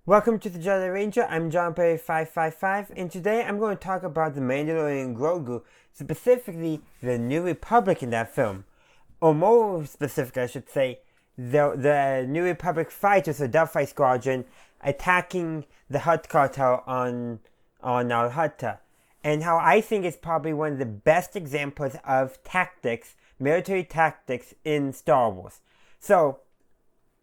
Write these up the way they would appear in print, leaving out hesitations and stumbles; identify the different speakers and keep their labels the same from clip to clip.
Speaker 1: Welcome to the Jedi Ranger. I'm John Perry 555, and today I'm going to talk about the Mandalorian and Grogu, specifically the New Republic in that film. Or more specific, I should say, the New Republic fighters, the Delphi Squadron, attacking the Hutt cartel on Al-Hutta. And how I think is probably one of the best examples of tactics, military tactics in Star Wars. So,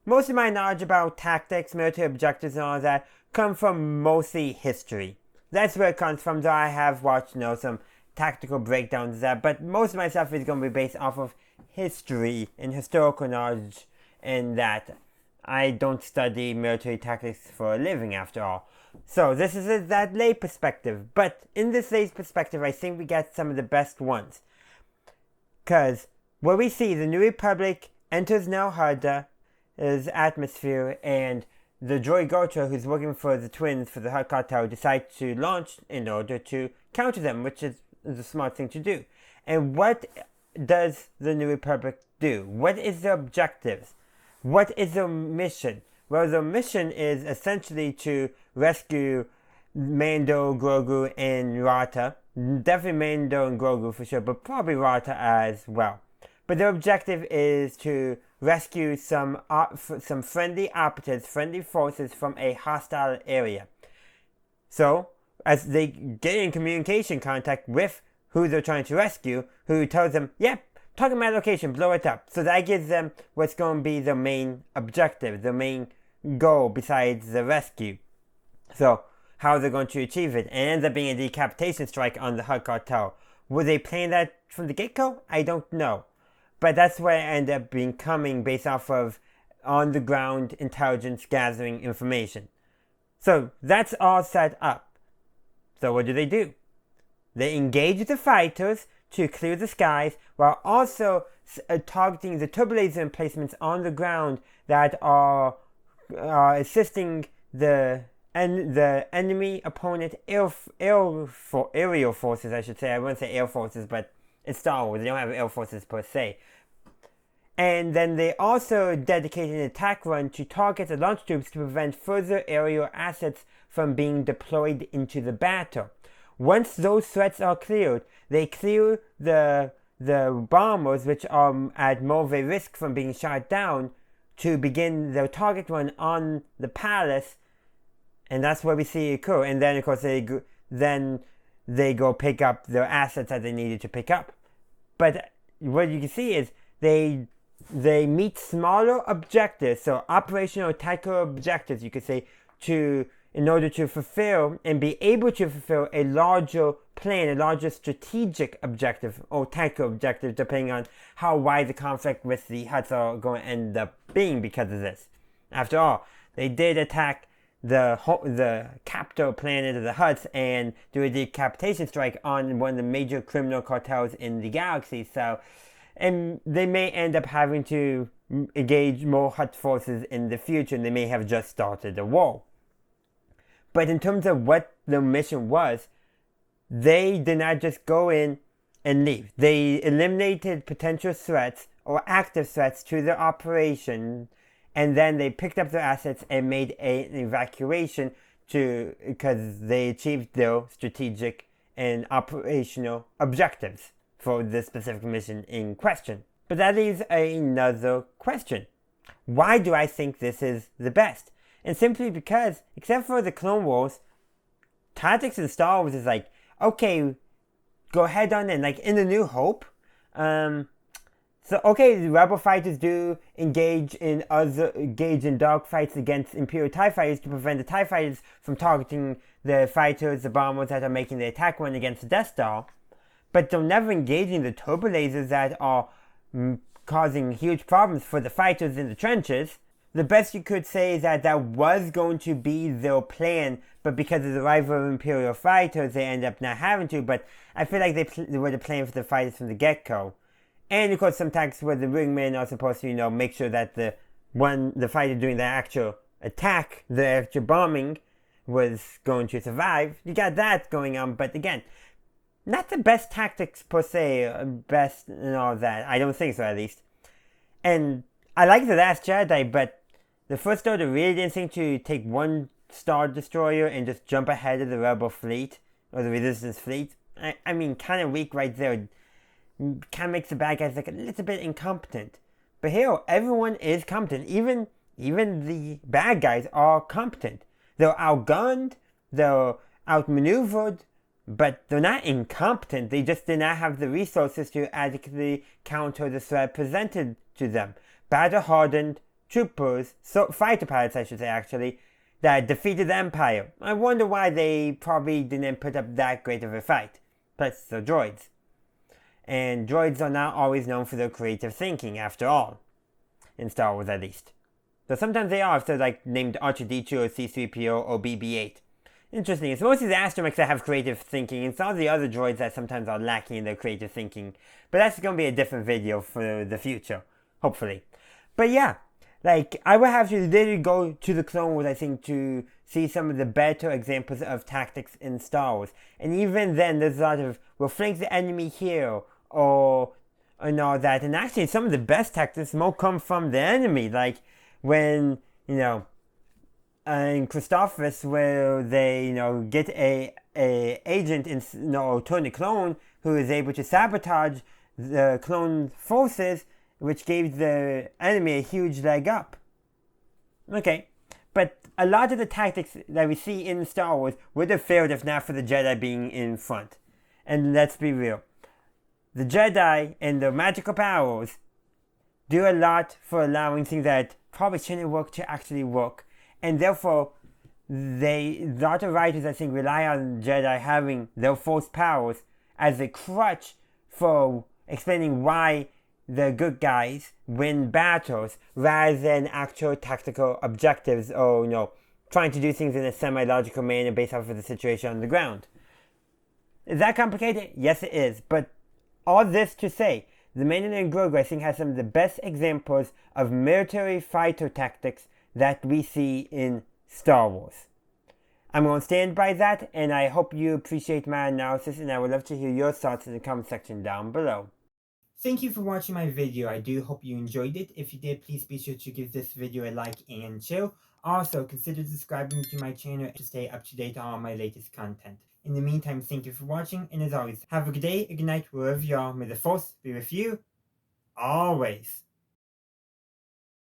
Speaker 1: most of my knowledge about tactics, military objectives, and all that come from mostly history. That's where it comes from, though I have watched, some tactical breakdowns of that, but most of my stuff is going to be based off of history and historical knowledge, and that I don't study military tactics for a living, after all. So this is that lay perspective, but in this lay perspective, I think we get some of the best ones. Because what we see, the New Republic enters Al-Hutta, his atmosphere, and the droid Gotra, who's working for the twins for the Hutt cartel, decide to launch in order to counter them, which is a smart thing to do. And what does the New Republic do? What is their objectives? What is their mission? Well, their mission is essentially to rescue Mando, Grogu, and Rata. Definitely Mando and Grogu for sure, but probably Rata as well. But their objective is to rescue some friendly operatives, friendly forces from a hostile area. So, as they get in communication contact with who they're trying to rescue, who tells them, yep, target my location, blow it up. So that gives them what's going to be their main objective, their main goal besides the rescue. So, how they're going to achieve it. And it ends up being a decapitation strike on the Hutt cartel. Were they planning that from the get-go? I don't know. But that's where it ended up becoming based off of on-the-ground intelligence gathering information. So that's all set up. So what do? They engage the fighters to clear the skies while also targeting the turbolaser emplacements on the ground that are assisting the enemy opponent aerial forces, I should say. I wouldn't say air forces, but it's Star Wars. They don't have air forces per se. And then they also dedicated an attack run to target the launch tubes to prevent further aerial assets from being deployed into the battle. Once those threats are cleared, they clear the bombers, which are at more of a risk from being shot down, to begin their target run on the palace. And that's where we see it occur. And then, of course, they go pick up their assets that they needed to pick up. But what you can see is they meet smaller objectives, so operational tactical objectives, you could say, in order to fulfill and be able to fulfill a larger plan, a larger strategic objective or tactical objective, depending on how wide the conflict with the Hutts are going to end up being because of this. After all, they did attack the capital planet of the Hutts and do a decapitation strike on one of the major criminal cartels in the galaxy. So, and they may end up having to engage more Hutt forces in the future, and they may have just started a war. But in terms of what the mission was, they did not just go in and leave. They eliminated potential threats or active threats to their operation, and then they picked up their assets and made an evacuation because they achieved their strategic and operational objectives for this specific mission in question. But that leaves another question. Why do I think this is the best? And simply because, except for the Clone Wars, tactics in Star Wars is like, okay, go head on in. Like in A New Hope, the Rebel fighters do engage in dogfights against Imperial TIE fighters to prevent the TIE fighters from targeting the fighters, the bombers that are making the attack run against the Death Star. But they're never engaging the turbolasers that are causing huge problems for the fighters in the trenches. The best you could say is that was going to be their plan, but because of the arrival of Imperial fighters, they end up not having to. But I feel like they were the plan for the fighters from the get-go. And of course, sometimes where the wingmen are supposed to, make sure that the fighter doing the actual attack, the actual bombing, was going to survive. You got that going on, but again, not the best tactics per se, best and all that. I don't think so, at least. And I like The Last Jedi, but the First Order really didn't seem to take one Star Destroyer and just jump ahead of the Rebel fleet or the Resistance fleet. I mean, kind of weak right there. Kind of makes the bad guys look a little bit incompetent. But here, everyone is competent. Even the bad guys are competent. They're outgunned, they're outmaneuvered, but they're not incompetent. They just did not have the resources to adequately counter the threat presented to them. Battle-hardened troopers, fighter pilots I should say actually, that defeated the Empire. I wonder why they probably didn't put up that great of a fight. Plus, they're droids. And droids are not always known for their creative thinking, after all. In Star Wars, at least. Though sometimes they are, if they're like named R2-D2 or C-3PO or BB-8. Interesting, it's mostly the astromechs that have creative thinking, and some of the other droids that sometimes are lacking in their creative thinking. But that's going to be a different video for the future, hopefully. But yeah, like, I would have to literally go to the Clone Wars, I think, to see some of the better examples of tactics in Star Wars. And even then, there's a lot of, we'll flank the enemy here, or and all that. And actually, some of the best tactics will come from the enemy. Like, when, in Christophsis, where they, get a agent, turn a clone, who is able to sabotage the clone forces, which gave the enemy a huge leg up. Okay, but a lot of the tactics that we see in Star Wars would have failed if not for the Jedi being in front. And let's be real. The Jedi and their magical powers do a lot for allowing things that probably shouldn't work to actually work. And therefore, a lot of writers, I think, rely on Jedi having their force powers as a crutch for explaining why the good guys win battles rather than actual tactical objectives or, trying to do things in a semi-logical manner based off of the situation on the ground. Is that complicated? Yes, it is. But all this to say, the Mandalorian and Grogu, I think, has some of the best examples of military fighter tactics that we see in Star Wars. I'm going to stand by that, and I hope you appreciate my analysis, and I would love to hear your thoughts in the comment section down below. Thank you for watching my video. I do hope you enjoyed it. If you did, please be sure to give this video a like and share. Also, consider subscribing to my channel to stay up to date on all my latest content. In the meantime, thank you for watching, and as always, have a good day, a good night, wherever you are. May the Force be with you, always.